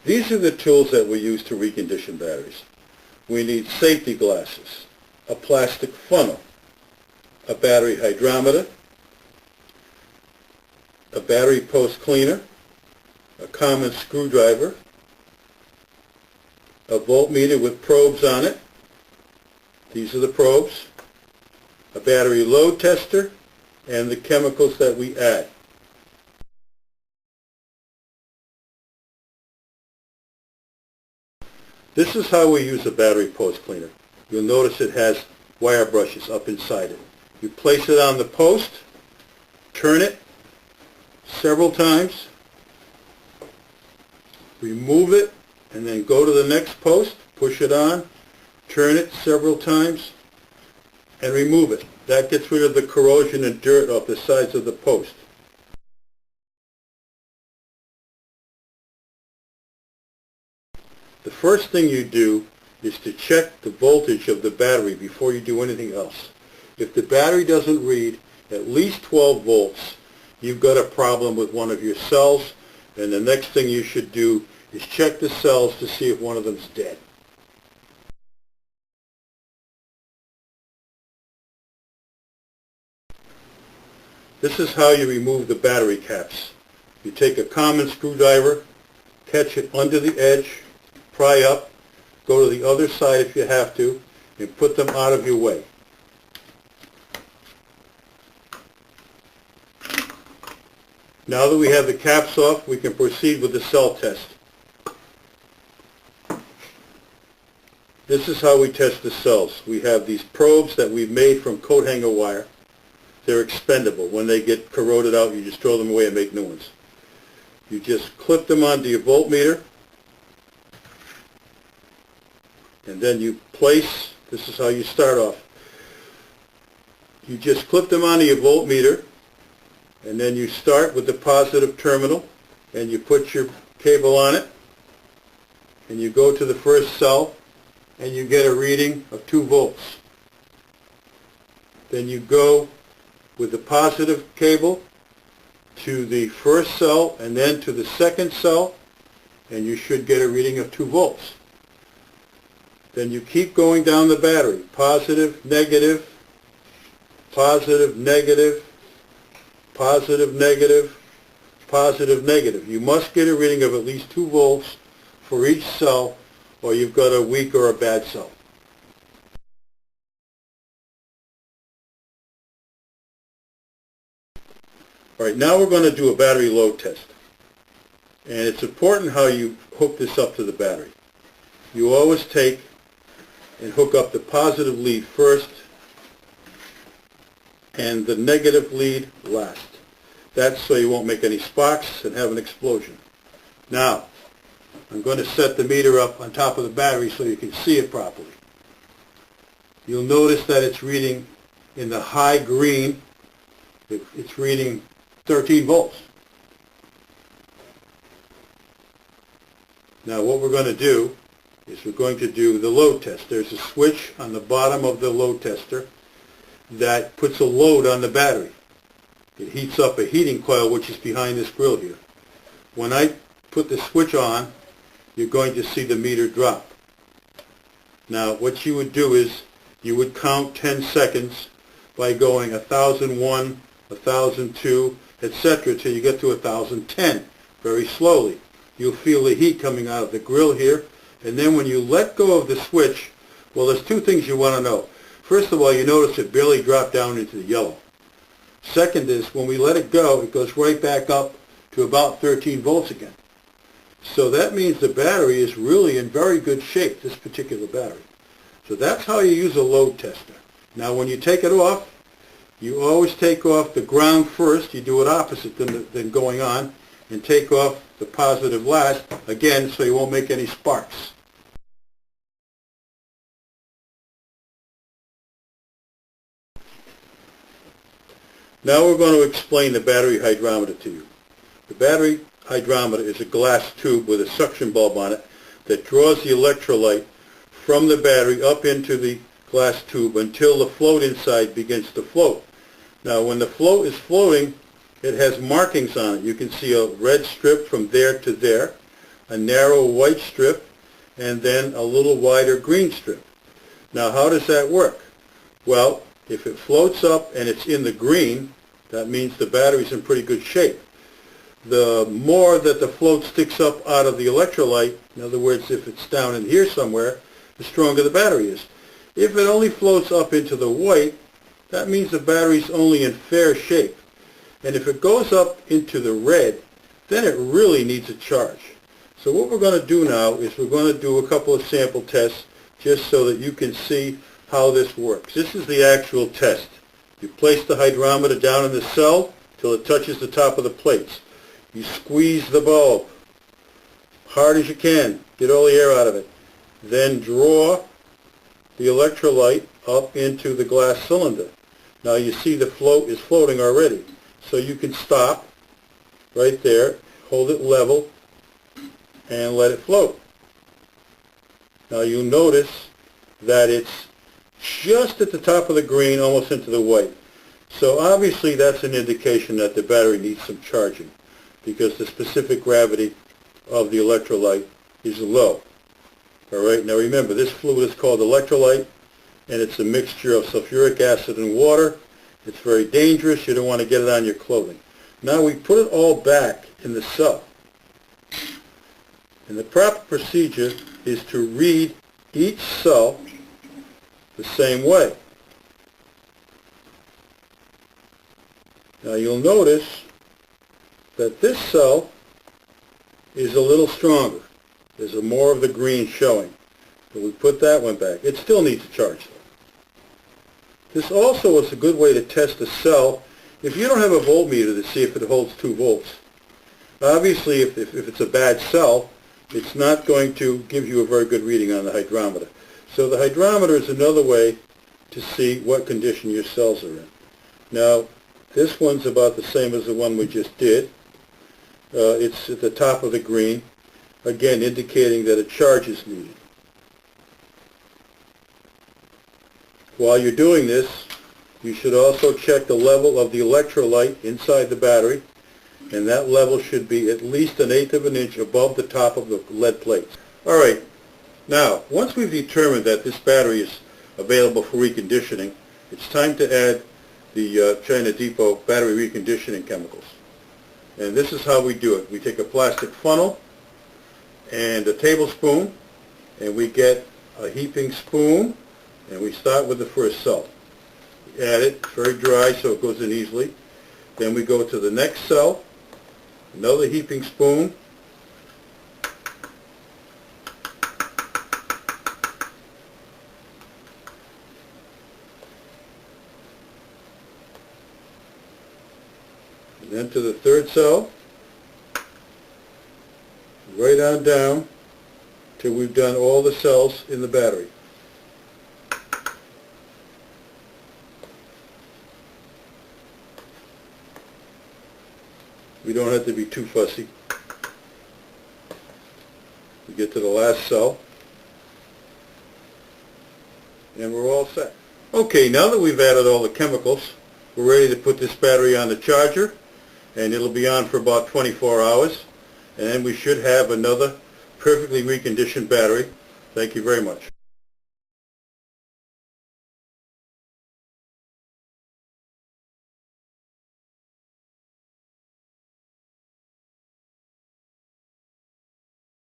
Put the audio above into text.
These are the tools that we use to recondition batteries. We need safety glasses, a plastic funnel, a battery hydrometer, a battery post cleaner, a common screwdriver, a voltmeter with probes on it. These are the probes, a battery load tester, and the chemicals that we add. This is how we use a battery post cleaner. You'll notice it has wire brushes up inside it. You place it on the post, turn it several times, remove it, and then go to the next post, push it on, turn it several times, and remove it. That gets rid of the corrosion and dirt off the sides of the post. The first thing you do is to check the voltage of the battery before you do anything else. If the battery doesn't read at least 12 volts, you've got a problem with one of your cells, and the next thing you should do is check the cells to see if one of them's dead. This is how you remove the battery caps. You take a common screwdriver, catch it under the edge, pry up, go to the other side if you have to, and put them out of your way. Now that we have the caps off, we can proceed with the cell test. This is how we test the cells. We have these probes that we've made from coat hanger wire. They're expendable. When they get corroded out, you just throw them away and make new ones. You just clip them onto your voltmeter, and then you place, this is how you start off. You just clip them onto your voltmeter, and then you start with the positive terminal, and you put your cable on it, and you go to the first cell, and you get a reading of 2 volts. Then you go with the positive cable to the first cell and then to the second cell, and you should get a reading of 2 volts. Then you keep going down the battery, positive, negative, positive, negative, positive, negative, positive, negative. You must get a reading of at least 2 volts for each cell, or you've got a weak or a bad cell. All right, now we're going to do a battery load test. And it's important how you hook this up to the battery. You always take and hook up the positive lead first and the negative lead last. That's so you won't make any sparks and have an explosion. Now, I'm going to set the meter up on top of the battery so you can see it properly. You'll notice that it's reading in the high green. It's reading 13 volts. Now what we're going to do is we're going to do the load test. There's a switch on the bottom of the load tester that puts a load on the battery. It heats up a heating coil which is behind this grill here. When I put the switch on, you're going to see the meter drop. Now what you would do is you would count 10 seconds by going 1001, 1002, etc. till you get to 1010 very slowly. You'll feel the heat coming out of the grill here, and then when you let go of the switch, well, there's 2 things you want to know. First of all, you notice it barely dropped down into the yellow. Second is when we let it go, it goes right back up to about 13 volts again. So that means the battery is really in very good shape, this particular battery. So that's how you use a load tester. Now when you take it off, you always take off the ground first. You do it opposite than going on, and take off the positive last, again, so you won't make any sparks. Now we're going to explain the battery hydrometer to you. The battery hydrometer is a glass tube with a suction bulb on it that draws the electrolyte from the battery up into the glass tube until the float inside begins to float. Now when the float is floating, it has markings on it. You can see a red strip from there to there. a narrow white strip, and then a little wider green strip. Now how does that work? Well, if it floats up and it's in the green, that means the battery's in pretty good shape. The more that the float sticks up out of the electrolyte, in other words, if it's down in here somewhere, the stronger the battery is. If it only floats up into the white, that means the battery's only in fair shape. And if it goes up into the red, then it really needs a charge. So what we're going to do now is we're going to do a couple of sample tests just so that you can see how this works. This is the actual test. You place the hydrometer down in the cell till it touches the top of the plates. You squeeze the bulb hard as you can, get all the air out of it. Then draw the electrolyte up into the glass cylinder. Now you see the float is floating already. So you can stop right there, hold it level, and let it float. Now you'll notice that it's just at the top of the green, almost into the white. So obviously that's an indication that the battery needs some charging, because the specific gravity of the electrolyte is low. All right, now remember, this fluid is called electrolyte, and it's a mixture of sulfuric acid and water. It's very dangerous. You don't want to get it on your clothing. Now we put it all back in the cell. And the proper procedure is to read each cell the same way. Now you'll notice that this cell is a little stronger. There's more of the green showing. But we put that one back. It still needs a charge though. This also is a good way to test a cell if you don't have a voltmeter to see if it holds 2 volts. Obviously if it's a bad cell, it's not going to give you a very good reading on the hydrometer. So the hydrometer is another way to see what condition your cells are in. Now this one's about the same as the one we just did. It's at the top of the green, again indicating that a charge is needed. While you're doing this, you should also check the level of the electrolyte inside the battery, and that level should be at least 1/8 of an inch above the top of the lead plates. All right, now once we've determined that this battery is available for reconditioning, it's time to add the China Depot battery reconditioning chemicals. And this is how we do it. We take a plastic funnel and a tablespoon, and we get a heaping spoon, and we start with the first cell. We add it, very dry so it goes in easily. Then we go to the next cell, another heaping spoon, and then to the third cell, right on down till we've done all the cells in the battery. We don't have to be too fussy. We get to the last cell, and we're all set. Okay, now that we've added all the chemicals, we're ready to put this battery on the charger, and it'll be on for about 24 hours, and then we should have another perfectly reconditioned battery. Thank you very much.